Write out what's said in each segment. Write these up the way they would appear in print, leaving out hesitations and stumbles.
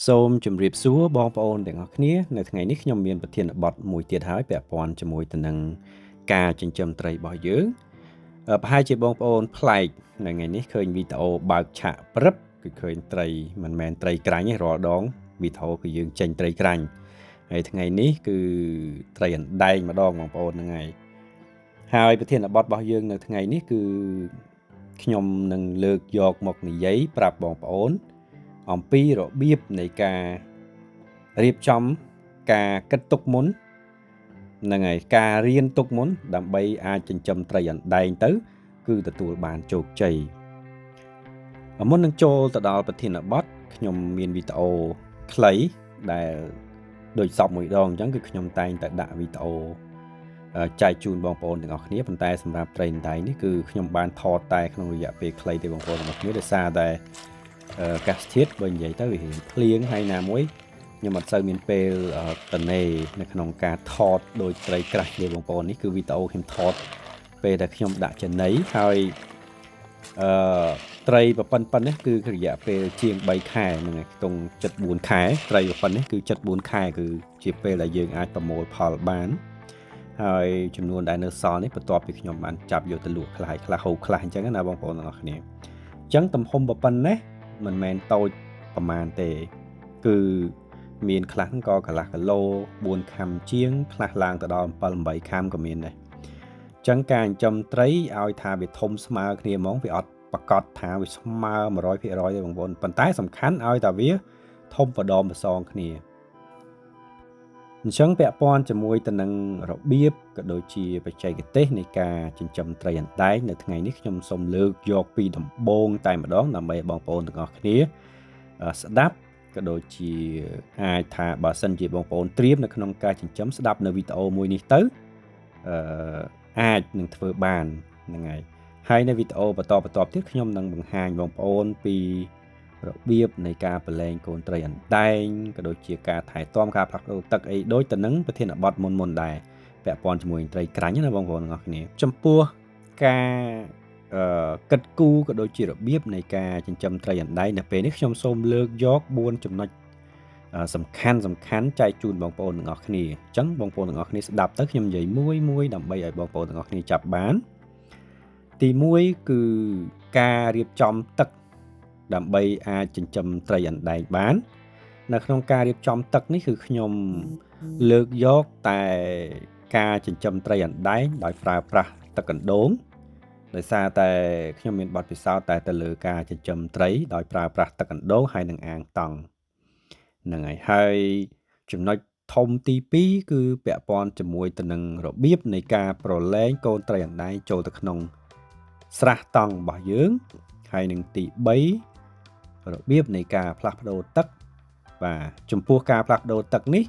សូមជម្រាបសួរបងប្អូនទាំងអស់គ្នានៅថ្ងៃនេះខ្ញុំមានប្រធានបទមួយទៀតហើយពាក់ព័ន្ធជាមួយទៅនឹងការចិញ្ចឹមត្រីរបស់យើងប្រហែលជាបងប្អូនប្លែកនៅថ្ងៃនេះឃើញវីដេអូបើកឆាកព្រឹបគឺឃើញត្រីមិនមែនត្រីក្រាញ់ទេរាល់ដងវីដេអូគឺយើងចេញត្រីក្រាញ់ហើយថ្ងៃនេះគឺត្រីអណ្ដែងម្ដងបងប្អូនហ្នឹងហើយប្រធានបទរបស់យើងនៅថ្ងៃនេះគឺខ្ញុំនឹងលើកយកមកនិយាយប្រាប់បងប្អូនអំពីរបៀបនៃការរៀបចំការគិតទុកមុនហ្នឹងហើយការរៀនទុកមុនដើម្បីអាចចិញ្ចឹមត្រីអណ្ដែងទៅគឺទទួលបានជោគជ័យមុននឹងចូលទៅដល់ប្រធានបទខ្ញុំមានវីដេអូខ្លីដែលដូចសពមួយដងអញ្ចឹងគឺខ្ញុំតែងតែដាក់វីដេអូចែកជូនបងប្អូនទាំងអស់គ្នាប៉ុន្តែសម្រាប់ត្រីអណ្ដែងនេះគឺខ្ញុំបានថតតែក្នុងរយៈពេលខ្លីទេបងប្អូនទាំងអស់គ្នាដោយសារតែកាសធាតុបើនិយាយទៅវាភ្លៀងហើយណាមួយខ្ញុំអត់សូវមានពេលតនេនៅក្នុងការថតដោយត្រីក្រាស់ទេបងប្អូននេះគឺវីដេអូខ្ញុំថតពេលដែលខ្ញុំដាក់ចំណីហើយត្រីប៉ុណ្ណេះនេះគឺរយៈពេលជាង3ខែហ្នឹងហើយខ្ទង់74ខែត្រីប៉ុណ្ណេះគឺ74ខែគឺជាពេលដែលយើងអាចប្រមូលផលបានហើយចំនួនដែលនៅសល់នេះបន្ទាប់ពីខ្ញុំបានចាប់យកទៅលក់ខ្លះខ្លះហូបខ្លះអញ្ចឹងណាបងប្អូនទាំងអស់គ្នាអញ្ចឹងទំហំប៉ុណ្ណេះមិនមែនតូចប្រមាណទេគឺមានខ្លះហ្នឹងក៏កន្លះគីឡូ4ខាំជាងខ្លះឡើងទៅដល់7 8ខាំក៏មានដែរអញ្ចឹងការចិញ្ចឹមត្រីឲ្យថាវាធំស្មើគ្នាហ្មងវាអត់ប្រកាសថាវាស្មើ 100% ទេបងប្អូនប៉ុន្តែសំខាន់ឲ្យតែវាធំម្ដងម្សងគ្នាអញ្ចឹងពាក់ព័ន្ធជាមួយទៅនឹងរបៀបក៏ដូចជាបច្ចេកទេសនៃការចិញ្ចឹមត្រីអណ្ដែងនៅថ្ងៃនេះខ្ញុំសូមលើកយកពីដំបូងតែម្ដងដើម្បីឲ្យបងប្អូនទាំងអស់គ្នាស្ដាប់ក៏ដូចជាអាចថាបើសិនជាបងប្អូនត្រៀមនៅក្នុងការចិញ្ចឹមស្ដាប់នៅវីដេអូមួយនេះទៅអាចនឹងធ្វើបានហ្នឹងហើយនៅវីដេអូបន្តទៀតខ្ញុំនឹងបង្ហាញបងប្អូនពីរបៀបនៃការប្រឡែងកូនត្រីអណ្ដែងក៏ដូចជាការថែទាំការផ្លាស់ប្ដូរទឹកអីដូចទៅនឹងប្រធានបទមុនដែរពាក់ព័ន្ធជាមួយត្រីក្រាញ់ណាបងប្អូនទាំងអស់គ្នាចំពោះការគិតគូរក៏ដូចជារបៀបនៃការចិញ្ចឹមត្រីអណ្ដែងនៅពេលនេះខ្ញុំសូមលើកយក4ចំណុចសំខាន់ចែកជូនបងប្អូនទាំងអស់គ្នាអញ្ចឹងបងប្អូនទាំងអស់គ្នាស្ដាប់ទៅខ្ញុំនិយាយមួយដើម្បីឲ្យបងប្អូនទាំងអស់គ្នាចាប់បានទី1គឺការរៀបចំទឹកដើម្បីអាចចិញ្ចឹមត្រីអណ្ដែងបាននៅក្នុងការរៀបចំទឹកនេះគឺខ្ញុំលើកយកតែការចិញ្ចឹមត្រីអណ្ដែងដោយប្រើប្រាស់ទឹកកណ្ដូងដោយសារតែខ្ញុំមានបទពិសោធន៍តែទៅលើការចិញ្ចឹមត្រីដោយប្រើប្រាស់ទឹកកណ្ដូងហើយនិងអាងតង់ហ្នឹងហើយចំណុចធំទី2គឺពាក់ព័ន្ធជាមួយទៅនឹងរបៀបនៃការប្រឡែងកូនត្រីអណ្ដែងចូលទៅក្នុងស្រះតង់របស់យើងហើយនឹងទី3របៀបនៃការផ្លាស់ប្ដូរទឹកបាទចំពោះការផ្លាស់ប្ដូរទឹកនេះ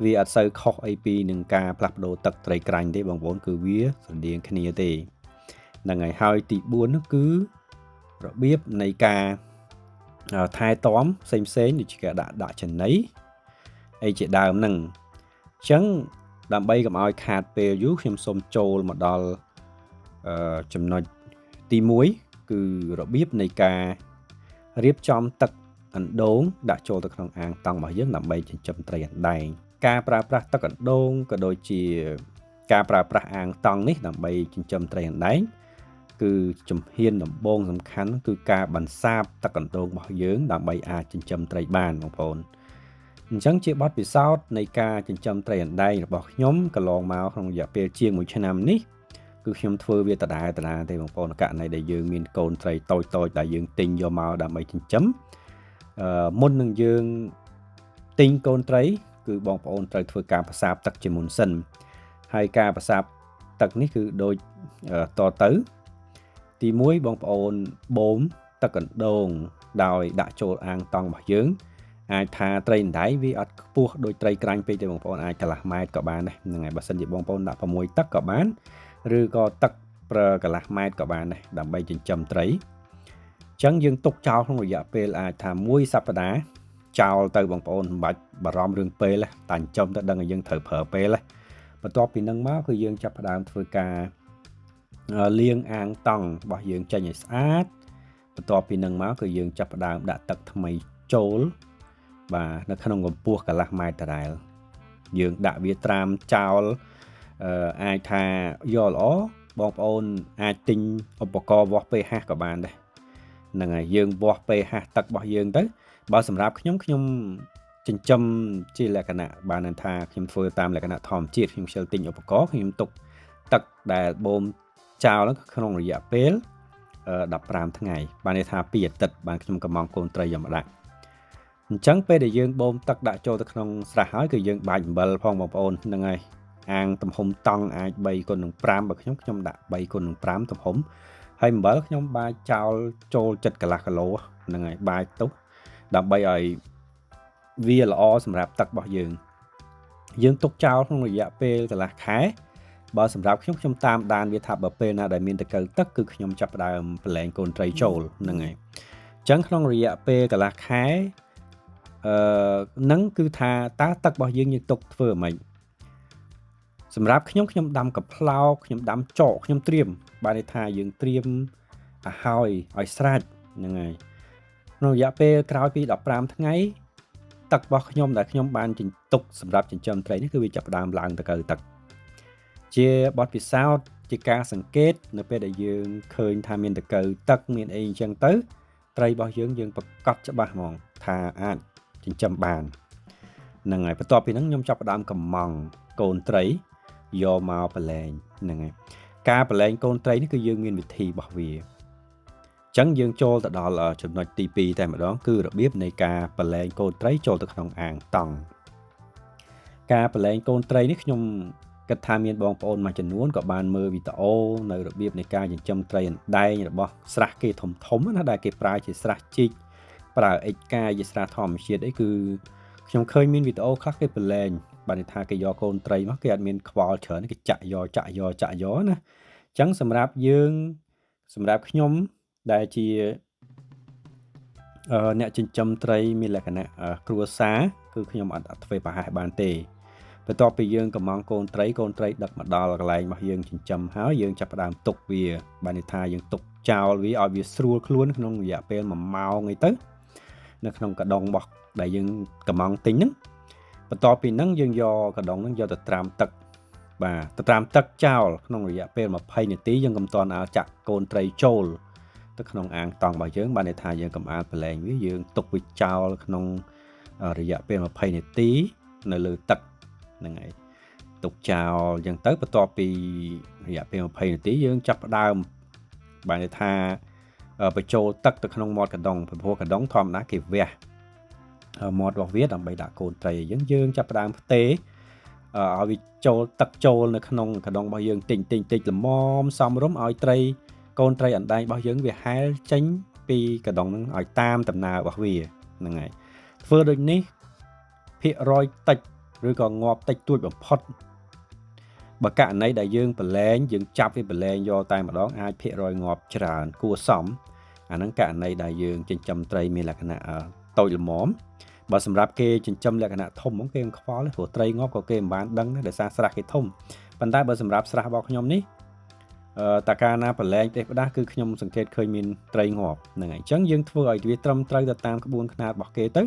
វាអត់សូវខុសអីពីនឹងការផ្លាស់ប្ដូរទឹកត្រីក្រាញ់ទេបងប្អូនគឺវាស្រដៀងគ្នាទេហ្នឹងហើយទី4នោះគឺរបៀបនៃការថែទាំផ្សេងដូចជាការដាក់ចំណីអីជាដើមហ្នឹងអញ្ចឹងដើម្បីកុំឲ្យខាតពេលយូរខ្ញុំសូមចូលមកដល់ចំណុចទី1គឺរបៀបនៃការរៀបចំទឹកអណ្ដូងដាក់ចូលទៅក្នុងអាងតង់របស់យើងដើម្បីចិញ្ចឹមត្រីអណ្ដែងការប្រើប្រាស់ទឹកអណ្ដូងក៏ដូចជាការប្រើប្រាស់អាងតង់នេះដើម្បីចិញ្ចឹមត្រីអណ្ដែងគឺជំហានដំបូងសំខាន់គឺការបន្សាបទឹកអណ្ដូងរបស់យើងដើម្បីអាចចិញ្ចឹមត្រីបានបងប្អូនអញ្ចឹងជាបទពិសោធន៍នៃការចិញ្ចឹមត្រីអណ្ដែងរបស់ខ្ញុំកន្លងមកក្នុងរយៈពេលជាង1ឆ្នាំនេះគឺខ្ញុំធ្វើវាដដែលទេបងប្អូនករណីដែលយើងមានកូនត្រីតូចដែលយើងទិញយកមកដើម្បីចិញ្ចឹមមុននឹងយើងទិញកូនត្រីគឺបងប្អូនត្រូវធ្វើការបន្សាបទឹកជាមុនសិនហើយការបន្សាបទឹកនេះគឺដូចតទៅទី1បងប្អូនបូមទឹកកណ្ដូងដោយដាក់ចូលអាងតង់របស់យើងអាចថាត្រីអណ្ដែងវាអត់ខ្ពស់ដូចត្រីក្រាញ់ពេកទេបងប្អូនអាចកន្លះម៉ែត្រក៏បានដែរហ្នឹងហើយបើសិនជាបងប្អូនដាក់6ទឹកក៏បានឬក៏ទឹកប្រើកន្លះម៉ែត្រក៏បានដែរដើម្បីចិញ្ចឹមត្រីអញ្ចឹងយើងទុកចោលក្នុងរយៈពេលអាចថា1សប្តាហ៍ចោលទៅបងប្អូនមិនបាច់បារម្ភរឿងពេលតែចិញ្ចឹមទៅដឹងឲ្យយើងត្រូវប្រើពេលបន្ទាប់ពីនឹងមកគឺយើងចាប់ផ្ដើមធ្វើការលាងអាងតង់របស់យើងចេញឲ្យស្អាតបន្ទាប់ពីនឹងមកគឺយើងចាប់ផ្ដើមដាក់ទឹកថ្មីចូល បាទនៅក្នុងកម្ពស់កន្លះម៉ែត្រដដែលយើងដាក់វាត្រាំចោលអាចថាយកល្អបងប្អូនអាចទិញឧបករណ៍វាស់ pH ក៏បានដែរហ្នឹងហើយយើងវាស់ pH ទឹករបស់យើងទៅបើសម្រាប់ខ្ញុំចិញ្ចឹមជាលក្ខណៈបានថាខ្ញុំធ្វើតាមលក្ខណៈធម្មជាតិខ្ញុំខ្ជិលទិញឧបករណ៍ខ្ញុំទុកទឹកដែលបូមចោលក្នុងរយៈពេល15ថ្ងៃបានន័យថា2អាទិត្យបានខ្ញុំកំងកូនត្រីយកមកដាក់អញ្ចឹងពេលដែលយើងបូមទឹកដាក់ចូលទៅក្នុងស្រះហើយគឺយើងបាចអំបិលផងបងប្អូនហ្នឹងហើយអាងទំហំតង់អាច3x5បើខ្ញុំដាក់3x5ទំហំហើយអំបិលខ្ញុំបាចចោលចូលចិត្តកន្លះគីឡូហ្នឹងហើយបាចទៅដើម្បីឲ្យវាល្អសម្រាប់ទឹករបស់យើងទុកចោលក្នុងរយៈពេលកន្លះខែបើសម្រាប់ខ្ញុំតាមដានវាថាបើពេលណាដែលមានតកៅទឹកគឺខ្ញុំចាប់ផ្ដើមប្រឡែងកូនត្រីចូលហ្នឹងហើយអញ្ចឹងក្នុងរយៈពេលកន្លះខែហ្នឹងគឺថាតើទឹករបស់យើងទុកធ្វើម៉េចសម្រាប់ខ្ញុំដាំកាផ្លោកខ្ញុំដាំចកខ្ញុំត្រៀមបានន័យថាយើងត្រៀមឲ្យស្រេចហ្នឹងហើយក្នុងរយៈពេលក្រោយពី15ថ្ងៃទឹករបស់ខ្ញុំដែលខ្ញុំបានទុកសម្រាប់ចិញ្ចឹមត្រីនេះគឺវាចាប់ផ្ដើមឡើងតកៅទឹកជាបទពិសោធន៍ជាការសង្កេតនៅពេលដែលយើងឃើញថាមានតកៅទឹកមានអីអញ្ចឹងទៅត្រីរបស់យើងប្រកាសច្បាស់ហ្មងថាអាចចិញ្ចឹមបានហ្នឹងហើយបន្ទាប់ពីហ្នឹងខ្ញុំចាប់ផ្ដើមកំងកូនត្រីយកមកប្រឡែងហ្នឹងហើយការប្រឡែងកូនត្រីនេះគឺយើងមានវិធីរបស់វាអញ្ចឹងយើងចូលទៅដល់ចំណុចទី2តែម្ដងគឺរបៀបនៃការប្រឡែងកូនត្រីចូលទៅក្នុងអាងតង់ការប្រឡែងកូនត្រីនេះខ្ញុំគិតថាមានបងប្អូនមួយចំនួនក៏បានមើលវីដេអូនៅរបៀបនៃការចិញ្ចឹមត្រីអណ្ដែងរបស់ស្រះគេធំណាដែលគេប្រើជាស្រះជីកប្រើអិចកាយជាស្រះធម្មជាតិអីគឺខ្ញុំឃើញមានវីដេអូខ្លះគេប្រឡែងបានន័យថាគេយកកូនត្រីមកគេអត់មានខ្វល់ច្រើនគេចាក់យកណាអញ្ចឹងសម្រាប់ខ្ញុំដែលជាអ្នកចិញ្ចឹមត្រីមានលក្ខណៈគ្រួសារគឺខ្ញុំអត់ធ្វើប្រហែសបានទេបន្ទាប់ពីយើងកំងកូនត្រីដឹកមកដល់កន្លែងរបស់យើងចិញ្ចឹមហើយយើងចាប់ផ្ដើមទុកវាបានន័យថាយើងទុកចោលវាឲ្យវាស្រួលខ្លួនក្នុងរយៈពេល1ម៉ោងអីទៅនៅក្នុងកដុងរបស់ដែលយើងកំងទិញហ្នឹងបន្ទាប់ពីហ្នឹងយើងយកកដុងហ្នឹងយកទៅត្រាំទឹកបាទទៅត្រាំទឹកចោលក្នុងរយៈពេល20នាទីយើងកុំទាន់ឲ្យចាក់កូនត្រីចូលទៅក្នុងអាងតង់របស់យើងបានន័យថាយើងកុំអាលប្រឡែងវាយើងទុកវាចោលក្នុងរយៈពេល20នាទីនៅលើទឹកហ្នឹងហើយទុកចោលអញ្ចឹងទៅបន្ទាប់ពីរយៈពេល20នាទីយើងចាប់ផ្ដើមបានន័យថាបញ្ចូលទឹកទៅក្នុងមាត់កដុងព្រោះកដុងធម្មតាគេវះមាត់របស់វាដើម្បីដាក់កូនត្រីអញ្ចឹងយើងចាប់ផ្ដើមផ្ទេឲ្យវាចូលទឹកចូលនៅក្នុងកដុងរបស់យើងតិចល្មមសមរម្យឲ្យកូនត្រីអណ្ដែងរបស់យើងវាហែលចេញពីកដុងហ្នឹងឲ្យតាមដំណើររបស់វាហ្នឹងហើយធ្វើដូចនេះភាគរយតិចឬក៏ងាប់តិចតួចបំផុតបើករណីដែលយើងប្រឡែងយើងចាប់វាប្រឡែងយកតែម្ដងអាចភាគរយងាប់ច្រើនគួរសមអាហ្នឹងករណីដែលយើងចិញ្ចឹមត្រីមានលក្ខណៈតូចល្មមបើសម្រាប់គេចិញ្ចឹមលក្ខណៈធំហ្មងគេមិនខ្វល់ទេព្រោះត្រីងាប់ក៏គេមិនបានដឹងដែរដោយសារស្រះគេធំប៉ុន្តែបើសម្រាប់ស្រះរបស់ខ្ញុំនេះតើកាលណាប្រឡែងទេផ្ដាស់គឺខ្ញុំសង្កេតឃើញមានត្រីងាប់ហ្នឹងហើយអញ្ចឹងយើងធ្វើឲ្យវាត្រឹមត្រូវទៅតាមក្បួនខ្នាតរបស់គេទៅ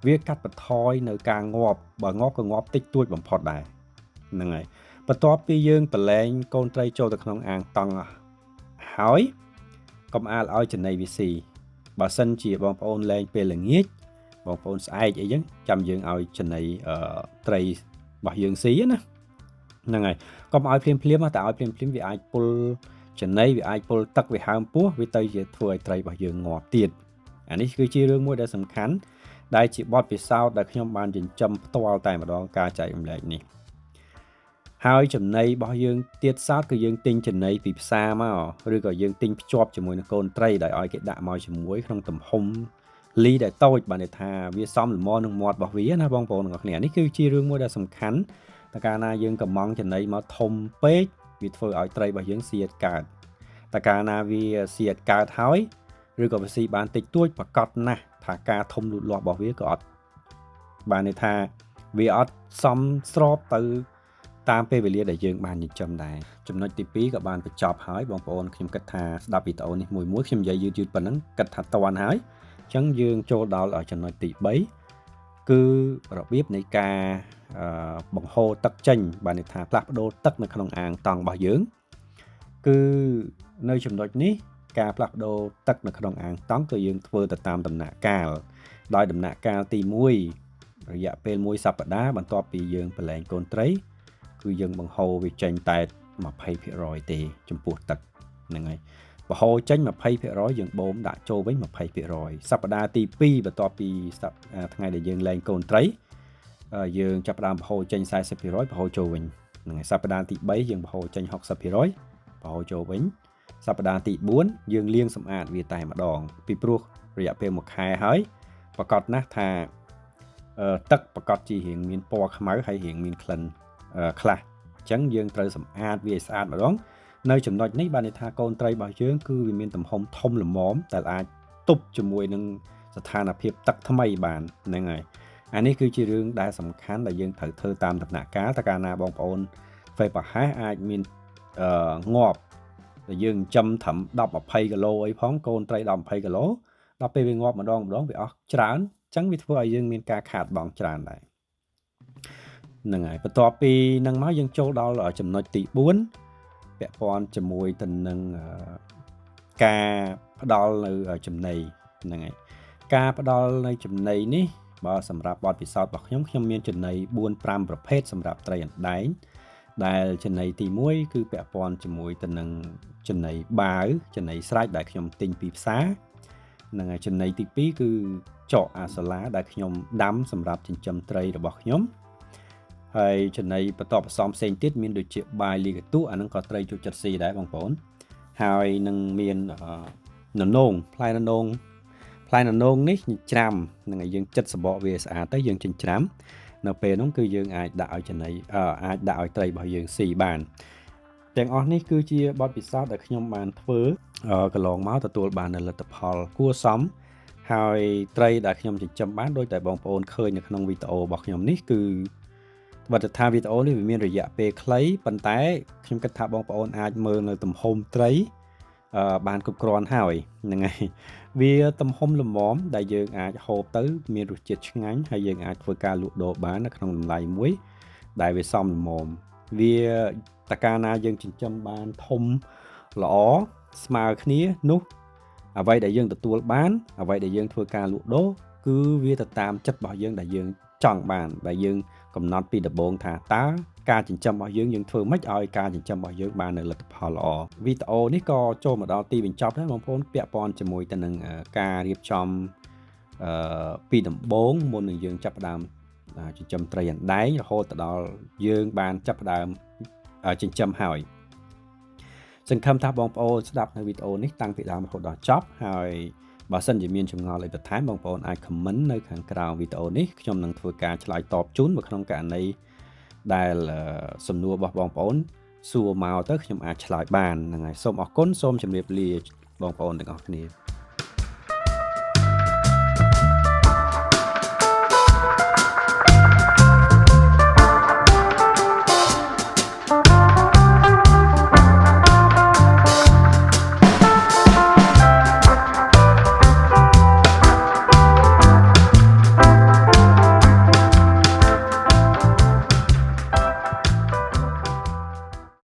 វាកាត់បន្ថយនៅការងាប់បើងាប់ក៏ងាប់តិចតួចបំផុតដែរហ្នឹងហើយបន្ទាប់ពីយើងប្រឡែងកូនត្រីចូលទៅក្នុងអាងតង់ហើយកុំអាលឲ្យចំណីវាស៊ីបើសិនជាបងប្អូនលែងពេលល្ងាចបងប្អូនស្អែកអីចឹងចាំយើងឲ្យចំណីត្រីរបស់យើងស៊ីណាហ្នឹងហើយកុំឲ្យភ្លាមតែឲ្យភ្លាមវាអាចពុលចំណីវាអាចពុលទឹកវាហើមពោះវាទៅជាធ្វើឲ្យត្រីរបស់យើងងាប់ទៀតអានេះគឺជារឿងមួយដែលសំខាន់ដែលជាបទពិសោធន៍ដែលខ្ញុំបានចិញ្ចឹមផ្ទាល់តែម្ដងការចែករំលែកនេះហើយចំណីរបស់យើងទៀតសោតគឺយើងទិញចំណីពីផ្សារមកឬក៏យើងទិញភ្ជាប់ជាមួយនឹងកូនត្រីដែលឲ្យគេដាក់មកជាមួយក្នុងទំហំលីដែលតូចបានន័យថាវាសមល្មមនឹងមាត់របស់វាណាបងប្អូនទាំងអស់គ្នានេះគឺជារឿងមួយដែលសំខាន់តែកាលណាយើងកំងចំណីមកធំពេកវាធ្វើឲ្យត្រីរបស់យើងស៊ីអត់កើតតែកាលណាវាស៊ីអត់កើតហើយឬក៏វាស៊ីបានតិចតួចប្រកបណាស់ថាការធំលូតលាស់របស់វាក៏អត់បានន័យថាវាអត់សមស្របទៅតាមពេលវេលាដែលយើងបានចិញ្ចឹមដែរចំណុចទី2ក៏បានបញ្ចប់ហើយបងប្អូនខ្ញុំគិតថាស្ដាប់វីដេអូនេះមួយខ្ញុំនិយាយយឺតប៉ុណ្ណឹងគិតថាតន់ហើយអញ្ចឹងយើងចូលដល់ចំណុចទី3 គឺរបៀបនៃការបង្ហូរទឹកចេញបានន័យថាផ្លាស់ប្ដូរទឹកនៅក្នុងអាងតង់របស់យើងគឺនៅចំណុចនេះការផ្លាស់ប្ដូរទឹកនៅក្នុងអាងតង់គឺយើងធ្វើទៅតាមដំណាក់កាលដោយដំណាក់កាលទី1រយៈពេល1សប្តាហ៍បន្ទាប់ពីយើងប្រឡែងកូនត្រីគឺយើងបង្ហូរវាចេញតែ 20% ទេចំពោះទឹកហ្នឹងហើយបង្ហូរចេញ 20% យើងបូមដាក់ចូលវិញ 20% សប្តាហ៍ទី2បន្ទាប់ពីថ្ងៃដែលយើងលែងកូនត្រីយើងចាប់ផ្ដើមបង្ហូរចេញ 40% បង្ហូរចូលវិញហ្នឹងហើយសប្តាហ៍ទី3យើងបង្ហូរចេញ 60% បង្ហូរចូលវិញសប្តាហ៍ទី4យើងលាងសម្អាតវាតែម្ដងពីព្រោះរយៈពេល1ខែហើយប្រកាសណាស់ថាទឹកប្រកាសជារៀងមានពណ៌ខ្មៅហើយរៀងមានក្លិនខ្លះអញ្ចឹងយើងត្រូវសម្អាតវាឲ្យស្អាតម្ដងនៅចំណុចនេះបានន័យថាកូនត្រីរបស់យើងគឺវាមានទំហំធំល្មមដែលអាចទប់ជាមួយនឹងស្ថានភាពទឹកថ្មីបានហ្នឹងហើយអានេះគឺជារឿងដែលសំខាន់ដែលយើងត្រូវធ្វើតាមដំណាក់កាលតើកាលណាបងប្អូនធ្វើប្រហែសអាចមានងាប់ដែលយើងចិញ្ចឹមត្រឹម 10-20 គីឡូអីផងកូនត្រី 10-20 គីឡូដល់ពេលវាងាប់ម្ដងវាអស់ច្រើនអញ្ចឹងវាធ្វើឲ្យយើងមានការខាតបង់ច្រើនដែរហ្នឹងហើយបន្ទាប់ពីហ្នឹងមកយើងចូលដល់ចំណុចទី4ពាក់ព័ន្ធជាមួយទៅនឹងការផ្ដល់នៅចំណីហ្នឹងហើយការផ្ដល់នៅចំណីនេះបើសម្រាប់បទពិសោធន៍របស់ខ្ញុំមានចំណី 4-5 ប្រភេទសម្រាប់ត្រីអណ្ដែងដែលចំណីទី1គឺពាក់ព័ន្ធជាមួយទៅនឹងចំណីបាវចំណីស្រេចដែលខ្ញុំទិញពីផ្សារហ្នឹងហើយចំណីទី2គឺចកអាសូឡាដែលខ្ញុំដាំសម្រាប់ចិញ្ចឹមត្រីរបស់ខ្ញុំហើយចំណីបន្តបន្សំផ្សេងទៀតមានដូចជាបាយលីកាទូអាហ្នឹងក៏ត្រីចូលចិត្តស៊ីដែរបងប្អូនហើយនឹងមានននងផ្លែននងនេះច្រាំហ្នឹងហើយយើងចិតសបកវាស្អាតទៅយើងចិញ្ច្រាំនៅពេលនោះគឺយើងអាចដាក់ឲ្យចំណីអាចដាក់ឲ្យត្រីរបស់យើងស៊ីបានទាំងអស់នេះគឺជាបទពិសោធន៍ដែលខ្ញុំបានធ្វើកន្លងមកទទួលបានលទ្ធផលគួរសមហើយត្រីដែលខ្ញុំចិញ្ចឹមបានដោយតែបងប្អូនឃើញនៅក្នុងវីដេអូរបស់ខ្ញុំនេះគឺបើថាវីដេអូនេះវាមានរយៈពេលខ្លីប៉ុន្តែខ្ញុំគិតថាបងប្អូនអាចមើលនៅទំហំត្រីបានគ្រប់គ្រាន់ហើយហ្នឹងហើយវាទំហំល្មមដែលយើងអាចហូបទៅមានរសជាតិឆ្ងាញ់ហើយយើងអាចធ្វើការលក់ដូរបាននៅក្នុងតម្លៃមួយដែលវាសមល្មមវាតើកាលណាយើងចិញ្ចឹមបានធំល្អស្មើគ្នានោះអ្វីដែលយើងទទួលបានអ្វីដែលយើងធ្វើការលក់ដូរគឺវាទៅតាមចិត្តរបស់យើងដែលយើងចង់បានដែលយើងកំណត់ពីដំបូងថាតើការចិញ្ចឹមរបស់យើងធ្វើម៉េចឲ្យការចិញ្ចឹមរបស់យើងបាននៅលទ្ធផលល្អវីដេអូនេះក៏ចូលមកដល់ទីបញ្ចប់ដែរបងប្អូនពាក់ព័ន្ធជាមួយទៅនឹងការរៀបចំពីដំបូងមុននឹងយើងចាប់ផ្ដើមចិញ្ចឹមត្រីអណ្ដែងរហូតដល់យើងបានចាប់ផ្ដើមចិញ្ចឹមហើយសង្ឃឹមថាបងប្អូនស្ដាប់នៅវីដេអូនេះតាំងពីដើមរហូតដល់ចប់ហើយបើសិនជាមានចម្ងល់អីបន្ថែមបងប្អូនអាច comment នៅខាងក្រោមវីដេអូនេះខ្ញុំនឹងធ្វើការឆ្លើយតបជូននៅក្នុងករណីដែលសំណួររបស់បងប្អូនសួរមកទៅខ្ញុំអាចឆ្លើយបានហ្នឹងហើយសូមអរគុណសូមជម្រាបលាបងប្អូនទាំងអស់គ្នា